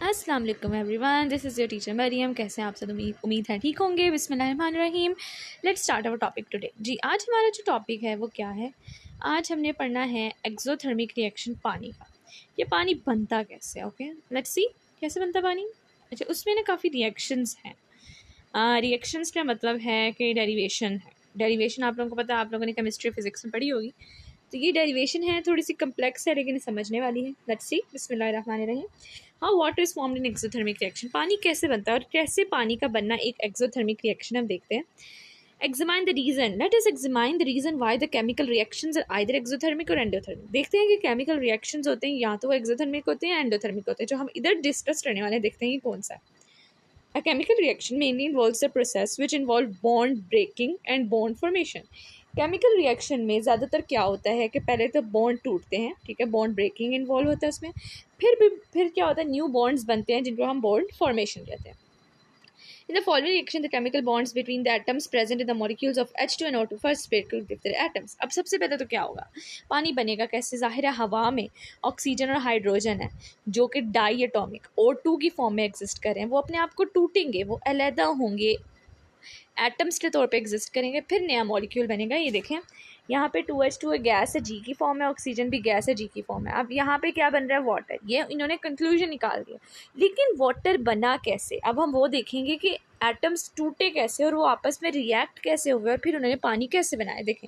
अस्सलाम वालेकुम everyone, this is your teacher Mariyam. कैसे हैं आप सब? उम्मीद है ठीक होंगे। बिस्मिल्लाहिर्रहमानिर्रहीम। Let's start our topic today. जी, आज हमारा जो टॉपिक है वो क्या है? आज हमने पढ़ना है एक्सोथर्मिक रिएक्शन पानी का। ये पानी बनता कैसे है? ओके, लेट्स सी कैसे बनता पानी। अच्छा, उसमें ना काफ़ी रिएक्शंस हैं। रिएक्शंस का मतलब है कि डेरिवेशन है। डेरिवेशन आप लोगों को पता है, आप लोगों ने केमिस्ट्री फिजिक्स में पढ़ी होगी। तो ये डेरिवेशन है, थोड़ी सी कम्प्लेक्स है लेकिन समझने वाली है। लेट्स सी, बिस्मिल्लाहिर्रहमानिर्रहीम। How water is formed in exothermic reaction. पानी कैसे बनता है और कैसे पानी का बनना एक एक्सोथर्मिक रिएक्शन हम देखते हैं। Examine the reason. Let us examine the reason why the chemical reactions are either exothermic और endothermic. देखते हैं कि chemical reactions होते हैं या तो वो exothermic होते हैं या endothermic होते हैं। जो हम इधर डिस्कस करने वाले देखते हैं ये कौन सा है। A chemical reaction mainly involves a process which involve bond breaking and bond formation. Chemical reaction में ज़्यादातर क्या होता है कि पहले तो बॉन्ड टूटते हैं, ठीक है, बॉन्ड ब्रेकिंग इन्वॉल्व होता है उसमें। फिर क्या होता है, न्यू बॉन्ड्स बनते हैं जिनको हम बॉन्ड फॉर्मेशन कहते हैं। In the following reaction, the chemical bonds between the atoms present in the molecules of H2 and O2 first break to give their atoms. अब सबसे पहले तो क्या होगा, पानी बनेगा कैसे? जाहिर है हवा में ऑक्सीजन और हाइड्रोजन है जो कि डाई एटॉमिक O2 की फॉर्म में एग्जिस्ट कर रहे हैं। वो अपने आप को टूटेंगे, वो अलहदा होंगे, एटम्स के तौर पे एग्जिस्ट करेंगे, फिर नया मॉलिक्यूल बनेगा। ये देखें, यहाँ पे 2H2 गैस है, जी की फॉर्म है, ऑक्सीजन भी गैस है, जी की फॉर्म है। अब यहाँ पे क्या बन रहा है? वाटर। ये इन्होंने कंक्लूजन निकाल दिया, लेकिन वाटर बना कैसे? अब हम वो देखेंगे कि एटम्स टूटे कैसे और वो आपस में रिएक्ट कैसे हुए और फिर उन्होंने पानी कैसे बनाया। देखें,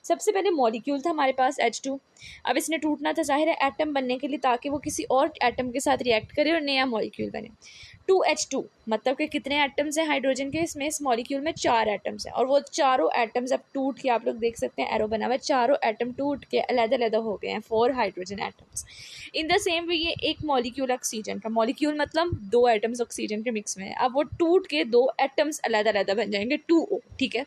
सबसे पहले मॉलिक्यूल था हमारे पास H2। अब इसने टूटना था जाहिर है एटम बनने के लिए, ताकि वो किसी और एटम के साथ रिएक्ट करे और नया मॉलिक्यूल बने। 2H2 मतलब कि कितने एटम्स हैं हाइड्रोजन के? इसमें इस मॉलिक्यूल में 4 एटम्स हैं और वो चारों एटम्स अब टूट के, आप लोग देख सकते हैं एरो बना हुआ है, चारों एटम टूट के अलग-अलग हो गए हैं, 4 hydrogen atoms. In the same way ये एक मॉलिक्यूल ऑक्सीजन का, मॉलिक्यूल मतलब 2 एटम्स ऑक्सीजन के मिक्स में है। अब वो टूट के 2 एटम्स अलग-अलग बन जाएंगे, 2O, ठीक है।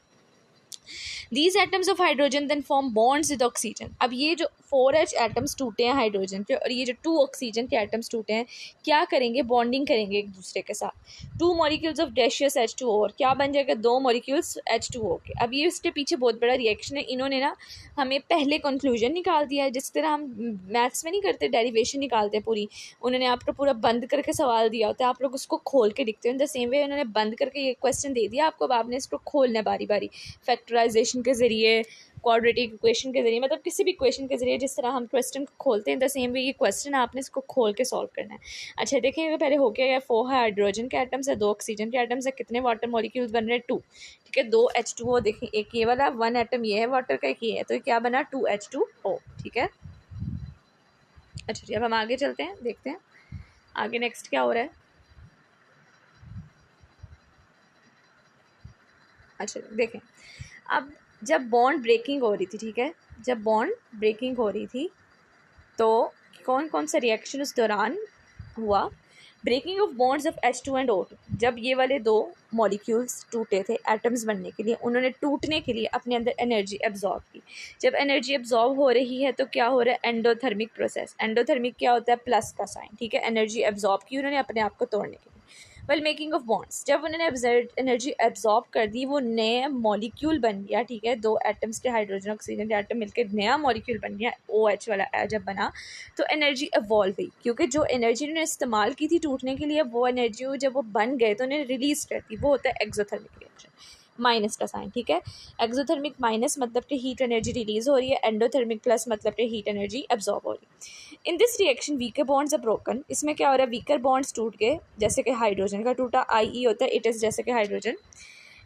These atoms of hydrogen then form bonds with oxygen. अब ये जो 4H एटम्स टूटे हैं हाइड्रोजन के और ये जो 2 ऑक्सीजन के एटम्स टूटे हैं, क्या करेंगे? बॉन्डिंग करेंगे एक दूसरे के साथ। 2 मॉलिक्यूल्स ऑफ गैसियस H2O और क्या बन जाएगा? 2 मॉलिक्यूल्स H2O के। अब ये इसके पीछे बहुत बड़ा रिएक्शन है। इन्होंने ना हमें पहले कंक्लूजन निकाल दिया है, जिस तरह हम मैथ्स में नहीं करते, डेरिवेशन निकालते हैं पूरी। उन्होंने आपको पूरा बंद करके सवाल दिया होता है, आप लोग उसको खोल के लिखते हो। इन द सेम वे उन्होंने बंद करके ये क्वेश्चन दे दिया आपको, अब आपने इसको खोलना है बारी बारी, फैक्टराइजेशन के ज़रिए, क्वाड्रेटिक इक्वेशन के जरिए, मतलब किसी भी इक्वेशन के जरिए जिस तरह हम क्वेश्चन को खोलते हैं, द सेम वे ये क्वेश्चन आपने इसको खोल के सॉल्व करना है। अच्छा देखें, पहले हो गया 4 हाइड्रोजन के एटम्स है, 2 ऑक्सीजन के एटम्स है, कितने वाटर मॉलिक्यूल्स बन रहे हैं? 2, ठीक है। 2 H2O, देखें एक ये वाला 1 एटम ये है वाटर का, एक ये है, तो क्या बना? 2 H2O, ठीक है। अच्छा जी, अब हम आगे चलते हैं, देखते हैं आगे नेक्स्ट क्या हो रहा है। अच्छा देखें, अब जब बॉन्ड ब्रेकिंग हो रही थी, ठीक है, जब बॉन्ड ब्रेकिंग हो रही थी तो कौन कौन सा रिएक्शन उस दौरान हुआ? Breaking of bonds of H2 and O2। जब ये वाले 2 मॉलिक्यूल्स टूटे थे एटम्स बनने के लिए, उन्होंने टूटने के लिए अपने अंदर एनर्जी एब्जॉर्ब की। जब एनर्जी एब्जॉर्ब हो रही है तो क्या हो रहा है? Endothermic process. एंडोथर्मिक क्या होता है? प्लस का साइन, ठीक है। एनर्जी एब्जॉर्ब की उन्होंने अपने आप को तोड़ने के लिए। वेल मेकिंग ऑफ बॉन्ड्स, जब उन्होंने एनर्जी एब्जॉर्ब कर दी, वो नए मॉलिक्यूल बन गया, ठीक है। 2 एटम्स के हाइड्रोजन ऑक्सीजन के एटम मिलकर नया मॉलिक्यूल बन गया, OH वाला जब बना तो एनर्जी एवॉल्व हुई, क्योंकि जो एनर्जी उन्होंने इस्तेमाल की थी टूटने के लिए, वो एनर्जी जब वो बन गए तो उन्हें रिलीज करती, वो होता है एक्सोथर्मिक रिएक्शन, माइनस का साइन, ठीक है। एक्सोथर्मिक माइनस मतलब कि हीट एनर्जी रिलीज हो रही है, एंडोथर्मिक प्लस मतलब कि हीट एनर्जी एब्जॉर्ब हो रही है। In this reaction weaker bonds are broken. इसमें क्या हो रहा है? वीकर बॉन्ड्स टूट गए, जैसे कि हाइड्रोजन का टूटा, IE होता है, इट इज़ जैसे कि hydrogen.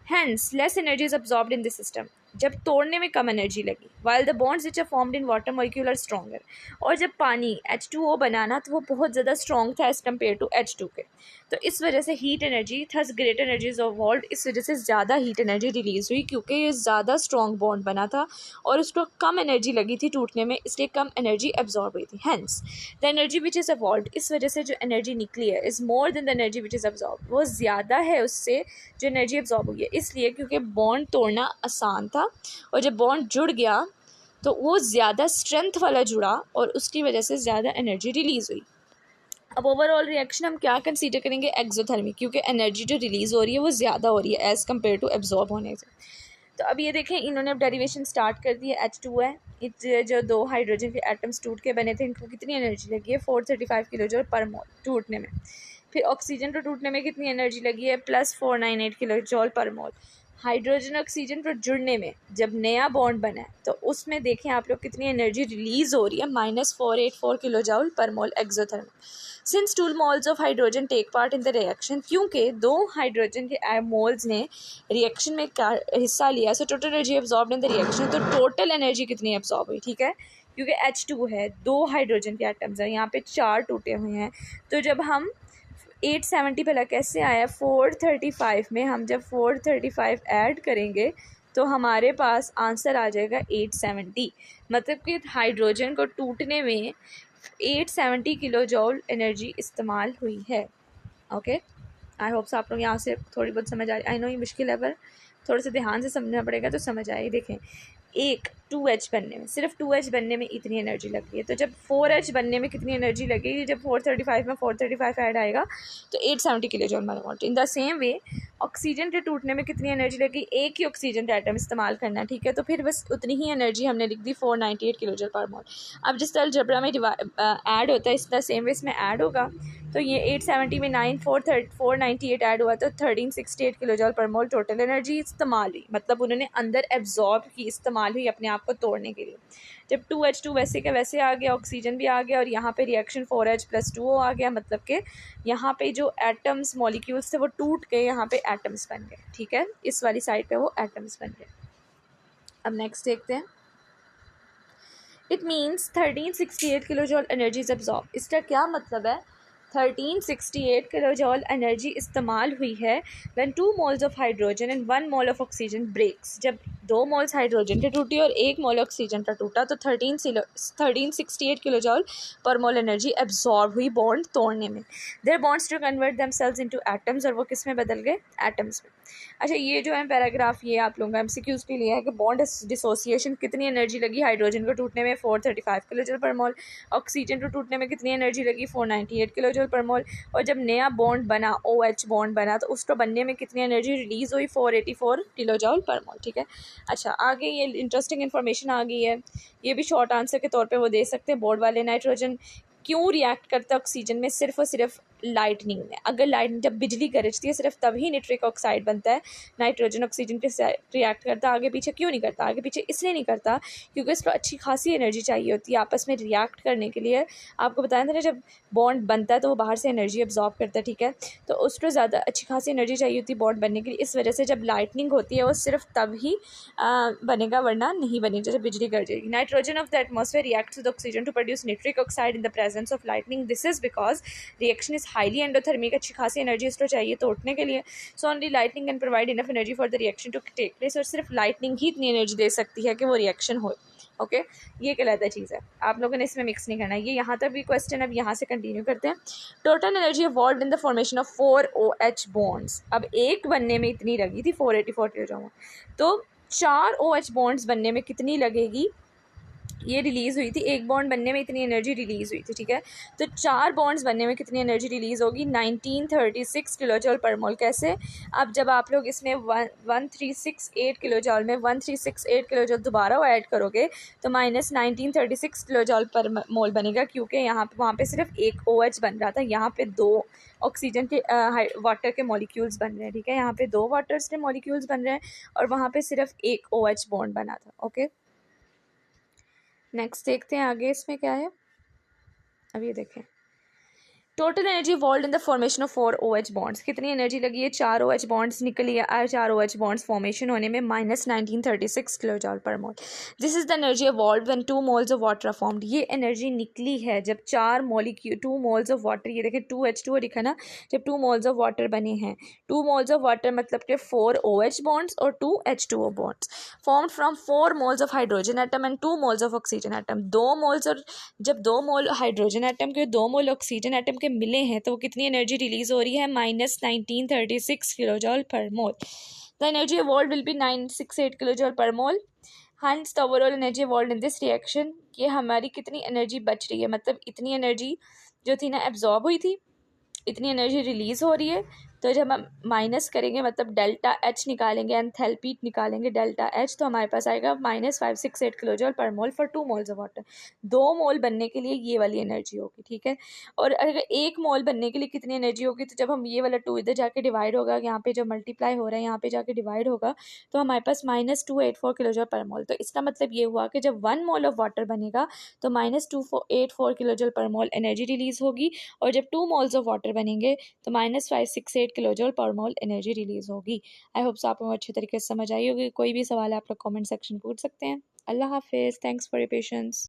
Hence, less energy is absorbed in this system. जब तोड़ने में कम एनर्जी लगी, while the bonds which are formed in water molecule are stronger. और जब पानी H2O बनाना तो वो बहुत ज़्यादा स्ट्रॉन्ग था एज कम्पेयर टू H2 के, तो इस वजह से heat energy thus great energy is evolved, इस वजह से ज़्यादा हीट एनर्जी रिलीज हुई, क्योंकि ये ज़्यादा स्ट्रॉन्ग बॉन्ड बना था और उसको कम एनर्जी लगी थी टूटने में, इसलिए कम एनर्जी एब्जॉर्ब हुई थी। Hence the energy which is evolved, इस वजह से जो एनर्जी निकली है is more than the energy which is absorb, वो ज़्यादा है उससे जो एनर्जी एब्जॉर्ब हुई है, इसलिए क्योंकि बॉन्ड तोड़ना आसान था और जब बॉन्ड जुड़ गया तो वो ज़्यादा स्ट्रेंथ वाला जुड़ा और उसकी वजह से ज़्यादा एनर्जी रिलीज़ हुई। अब ओवरऑल रिएक्शन हम क्या कंसीडर करेंगे? एक्सोथर्मिक, क्योंकि एनर्जी जो रिलीज़ हो रही है वो ज़्यादा हो रही है एज़ कम्पेयर टू एब्जॉर्ब होने से। तो अब ये देखें, इन्होंने अब डेरिवेशन स्टार्ट कर दी है। H2 है, जो दो हाइड्रोजन के एटम्स टूट के बने थे, इनको कितनी एनर्जी लगी है 435 किलो जूल पर मोल टूटने में। फिर ऑक्सीजन को टूटने में कितनी एनर्जी लगी है +498 किलो जूल पर मोल। हाइड्रोजन ऑक्सीजन पर जुड़ने में जब नया बॉन्ड बना है तो उसमें देखें आप लोग कितनी एनर्जी रिलीज हो रही है -484 kilo joule per mole exothermic. Since 2 moles of hydrogen take part in the reaction, क्योंकि दो हाइड्रोजन के मोल्स ने रिएक्शन में हिस्सा लिया, so total energy absorb in the reaction, तो टोटल एनर्जी कितनी एब्जॉर्ब हुई, ठीक है, क्योंकि H2 है, दो हाइड्रोजन के एटम्स हैं, यहाँ पे 4 टूटे हुए हैं। तो जब हम 870 भला कैसे आया 435 में, हम जब 435 ऐड करेंगे तो हमारे पास आंसर आ जाएगा 870। मतलब कि हाइड्रोजन को टूटने में 870 किलो जूल एनर्जी इस्तेमाल हुई है। ओके, आई होप्स आप लोग यहाँ से थोड़ी बहुत समझ आ रही। आई नो ये मुश्किल है, पर थोड़ा सा ध्यान से समझना पड़ेगा तो समझ आएगी। देखें, एक 2H बनने में, सिर्फ 2H बनने में इतनी एनर्जी लग रही है, तो जब 4H बनने में कितनी एनर्जी लगेगी, जब 435 में 435 ऐड आएगा तो 870 kilo joule per mole. In the same way oxygen के टूटने में कितनी एनर्जी लगी, एक ही ऑक्सीजन का एटम इस्तेमाल करना है, ठीक है, तो फिर बस उतनी ही एनर्जी हमने लिख दी 498 किलो जूल पर मोल। अब जिस तरह जबरा में ऐड होता है इस तरह सेम वे इसमें ऐड होगा, तो ये 870 में 498 ऐड हुआ तो 1368 किलो जूल पर मोल टोटल एनर्जी इस्तेमाल हुई। मतलब उन्होंने अंदर एब्जॉर्ब की, इस्तेमाल हुई अपने आप को तोड़ने के लिए। जब 2H2 वैसे का वैसे आ गया, ऑक्सीजन भी आ गया, और यहाँ पे रिएक्शन 4H + 2O आ गया, मतलब कि यहाँ पे जो एटम्स मॉलिक्यूल्स थे वो टूट के यहाँ पे एटम्स बन गए, ठीक है, इस वाली साइड पे वो एटम्स बन गए। अब नेक्स्ट देखते हैं। It means 1368 kilo joule energy is absorb. इसका क्या मतलब है, 1368 किलो जूल एनर्जी इस्तेमाल हुई है when 2 moles of hydrogen and 1 mole of oxygen breaks. जब 2 मोल्स हाइड्रोजन के टूटी और 1 मोल ऑक्सीजन का टूटा तो 1368 kilo joule per mole energy absorb हुई बॉन्ड तोड़ने में। Their bonds to convert themselves into atoms, और वो किस में बदल गए, एटम्स में। अच्छा, ये जो है पैराग्राफ, ये आप लोगों का MCQs पे लिया है कि बॉन्ड डिसोसिएशन कितनी एनर्जी लगी हाइड्रोजन को टूटने में 435 किलो जूल पर मोल, ऑक्सीजन को टूटने में कितनी एनर्जी लगी 498 किलो जूल पर मोल, और जब नया बॉन्ड बना OH बॉन्ड बना तो उसको बनने में कितनी एनर्जी रिलीज हुई 484 किलो जूल पर मोल, ठीक है। अच्छा, आगे ये इंटरेस्टिंग इन्फॉर्मेशन आ गई है, ये भी शॉर्ट आंसर के तौर पे वो दे सकते हैं बोर्ड वाले। नाइट्रोजन क्यों रिएक्ट करता है ऑक्सीजन में, सिर्फ और सिर्फ लाइटनिंग में। अगर लाइट जब बिजली गरजती है सिर्फ तभी निट्रिक ऑक्साइड बनता है, नाइट्रोजन ऑक्सीजन के साथ रिएक्ट करता है, आगे पीछे क्यों नहीं करता, आगे पीछे इसलिए नहीं करता क्योंकि इसको अच्छी खासी एनर्जी चाहिए होती है आपस में रिएक्ट करने के लिए। आपको बताया था ना, जब बॉन्ड बनता है तो वो बाहर से एनर्जी एब्जॉर्ब करता है, ठीक है, तो उसको ज़्यादा अच्छी खासी एनर्जी चाहिए होती है बॉन्ड बनने के लिए। इस वजह से जब लाइटनिंग होती है वो सिर्फ तब ही बनेगा, वरना नहीं बनेगा जैसे बिजली गरजेगी। Nitrogen of the atmosphere reacts with oxygen to produce nitric oxide in the presence of lightning. This is because reaction is highly endothermic, अच्छी खासी एनर्जी इसको चाहिए तोड़ने के लिए। So only lightning can provide enough energy for the reaction to take place, और सिर्फ lightning ही इतनी एनर्जी दे सकती है कि वो रिएक्शन हो। ओके, ये कहलाता चीज़ है, आप लोगों ने इसमें मिक्स नहीं करना। ये यहाँ तक भी क्वेश्चन, अब यहाँ से कंटिन्यू करते हैं। Total energy evolved in the formation of 4 OH bonds. अब एक बनने में इतनी लगी थी 484 किलो जूल, तो 4 OH बॉन्ड्स बनने में कितनी लगेगी, ये रिलीज़ हुई थी, एक बॉन्ड बनने में इतनी एनर्जी रिलीज़ हुई थी, ठीक है, तो 4 बॉन्ड्स बनने में कितनी एनर्जी रिलीज़ होगी 1936 किलो जूल पर मोल। कैसे, अब जब आप लोग इसमें 1368 किलो जूल में 1368 किलो जूल दोबारा वो ऐड करोगे तो -1936 किलो जूल पर मोल बनेगा, क्योंकि यहाँ पे वहाँ पे सिर्फ एक OH बन रहा था, यहाँ पे 2 ऑक्सीजन के वाटर के मॉलिक्यूल्स बन रहे हैं, ठीक है, यहाँ पे 2 वाटर्स के मॉलिक्यूल्स बन रहे हैं और वहाँ पे सिर्फ एक OH बॉन्ड बना था। ओके, नेक्स्ट देखते हैं आगे इसमें क्या है। अब ये देखें, total energy evolved in the formation of 4 OH bonds. कितनी एनर्जी लगी है, 4 OH बॉन्ड्स निकली है, 4 OH बॉन्ड्स फॉर्मेशन होने में -1936 kilo joule per mole. This is the energy evolved when 2 moles of water are formed. ये एनर्जी निकली है जब 2 मोल्स ऑफ वाटर, ये देखें 2H2 लिखा ना, जब 2 मोल्स ऑफ वाटर बने हैं, 2 मोल्स ऑफ वाटर मतलब कि 4 OH बॉन्ड्स और 2 H2O bonds formed from 4 moles of hydrogen atom and 2 moles of oxygen atom. 2 moles, और जब 2 मोल हाइड्रोजन एटम के 2 मोल ऑक्सीजन एटम के मिले हैं तो वो कितनी एनर्जी रिलीज हो रही है -1936 kilo joule per mole. The energy evolved will be 968 kilo joule per mole. Hence the overall energy evolved in this reaction, ये हमारी कितनी एनर्जी बच रही है, मतलब इतनी एनर्जी जो थी ना एब्जॉर्ब हुई थी, इतनी एनर्जी रिलीज हो रही है, तो जब हम माइनस करेंगे मतलब डेल्टा एच निकालेंगे, एंथैल्पी निकालेंगे डेल्टा एच, तो हमारे पास आएगा -568 किलोजूल पर मोल फॉर 2 मोल्स ऑफ वाटर। 2 मोल बनने के लिए ये वाली एनर्जी होगी, ठीक है। और अगर 1 मोल बनने के लिए कितनी एनर्जी होगी, तो जब हम ये वाला 2 इधर जाके डिवाइड होगा, यहाँ पे जब मल्टीप्लाई हो रहा है यहाँ पे जाके डिवाइड होगा, तो हमारे पास -284 किलोजूल पर मोल। तो इसका मतलब ये हुआ कि जब 1 मोल ऑफ वाटर बनेगा तो -284 किलोजूल पर मोल एनर्जी रिलीज होगी, और जब 2 मोल्स ऑफ वाटर बनेंगे तो -568 किलोजूल पर मोल एनर्जी रिलीज होगी। आई होप सो आपको अच्छे तरीके से समझ आई होगी। कोई भी सवाल है आप लोग कमेंट सेक्शन पूछ सकते हैं। अल्लाह हाफिज़, थैंक्स फॉर योर पेशेंस।